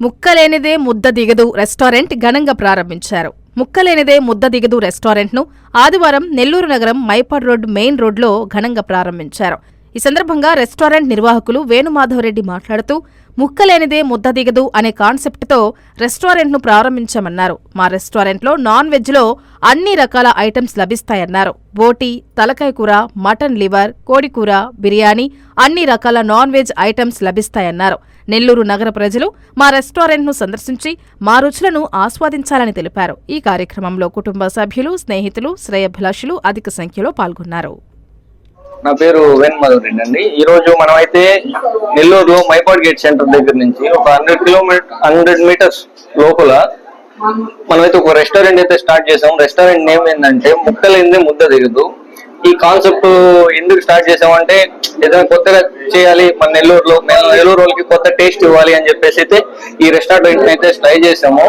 ముక్కలేనిదే ముద్ద దిగదు రెస్టారెంట్ ఘనంగా ప్రారంభించారు. ముక్కలేనిదే ముద్ద దిగదు రెస్టారెంట్ను ఆదివారం నెల్లూరు నగరం మైపాడ్ రోడ్ మెయిన్ రోడ్లో ఘనంగా ప్రారంభించారు. ఈ సందర్భంగా రెస్టారెంట్ నిర్వాహకులు వేణుమాధవరెడ్డి మాట్లాడుతూ ముక్కలేనిదే ముద్ద దిగదు అనే కాన్సెప్ట్తో రెస్టారెంట్ను ప్రారంభించామన్నారు. మా రెస్టారెంట్లో నాన్ వెజ్లో అన్ని రకాల ఐటమ్స్ లభిస్తాయన్నారు. బోటి, తలకాయ కూర, మటన్ లివర్, కోడికూర, బిర్యానీ అన్ని రకాల నాన్ వెజ్ ఐటమ్స్ లభిస్తాయన్నారు. నెల్లూరు నగర ప్రజలు మా రెస్టారెంట్ను సందర్శించి మా రుచులను ఆస్వాదించాలని తెలిపారు. ఈ కార్యక్రమంలో కుటుంబ సభ్యులు, స్నేహితులు, శ్రేయోభిలాషులు అధిక సంఖ్యలో పాల్గొన్నారు. నా పేరు వేణుమాధవ్ రెడ్డి అండి. ఈ రోజు మనమైతే నెల్లూరులో మైపాడ్ గేట్ సెంటర్ దగ్గర నుంచి ఒక 100 మీటర్స్ లోపల మనమైతే ఒక రెస్టారెంట్ అయితే స్టార్ట్ చేసాం. రెస్టారెంట్ నేమ్ ఏంటంటే ముక్కలేనిదే ముద్ద దిగదు. ఈ కాన్సెప్ట్ ఎందుకు స్టార్ట్ చేసామంటే ఏదైనా కొత్తగా చేయాలి, మన నెల్లూరు వాళ్ళకి కొత్త టేస్ట్ ఇవ్వాలి అని చెప్పేసి అయితే ఈ రెస్టారెంట్ అయితే ట్రై చేసాము.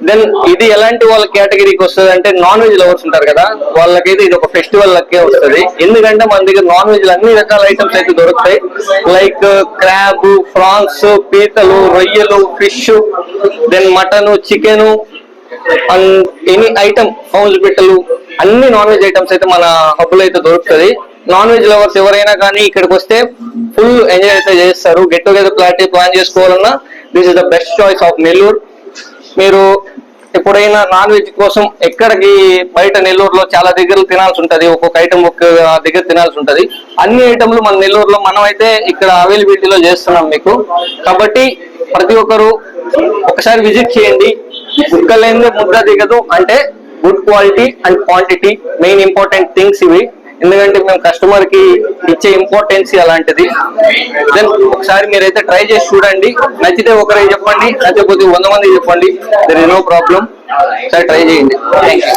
దెన్ ఇది ఎలాంటి వాళ్ళ కేటగిరీకి వస్తుంది అంటే నాన్ వెజ్ లవర్స్ ఉంటారు కదా, వాళ్ళకైతే ఇది ఒక ఫెస్టివల్ లక్కే వస్తుంది. ఎందుకంటే మన దగ్గర నాన్ వెజ్ అన్ని రకాల ఐటమ్స్ అయితే దొరుకుతాయి. లైక్ క్రాబ్, ఫ్రాన్స్, పీతలు, రొయ్యలు, fish, then mutton, chicken and any item, house పిట్టలు, అన్ని నాన్ వెజ్ ఐటమ్స్ అయితే మన హబ్ లో అయితే దొరుకుతుంది. నాన్ వెజ్ లవర్స్ ఎవరైనా కానీ ఇక్కడికి వస్తే ఫుల్ ఎంజాయ్ అయితే చేస్తారు. గెట్ టుగెదర్ ప్లాన్ చేసుకోవాలన్నా this is the best choice of Nellore. మీరు ఎప్పుడైనా నాన్ వెజ్ కోసం ఎక్కడికి బయట నెల్లూరులో చాలా దగ్గర తినాల్సి ఉంటది, ఒక్కొక్క ఐటమ్ ఒక్క దగ్గర తినాల్సి ఉంటది. అన్ని ఐటమ్లు మన నెల్లూరులో మనం అయితే ఇక్కడ అవైలబిలిటీలో చేస్తున్నాం మీకు. కాబట్టి ప్రతి ఒక్కరు ఒకసారి విజిట్ చేయండి. ముక్కలేనిదే ముద్ద దిగదు అంటే good quality and quantity main important things ఇవి. ఎందుకంటే మేము కస్టమర్ కి ఇచ్చే ఇంపార్టెన్స్ అలాంటిది. దెన్ ఒకసారి మీరైతే ట్రై చేసి చూడండి. నచ్చితే ఒకరికి చెప్పండి, నచ్చకపోతే 100 మందికి చెప్పండి. There is no problem. ఒకసారి ట్రై చేయండి. Thank you.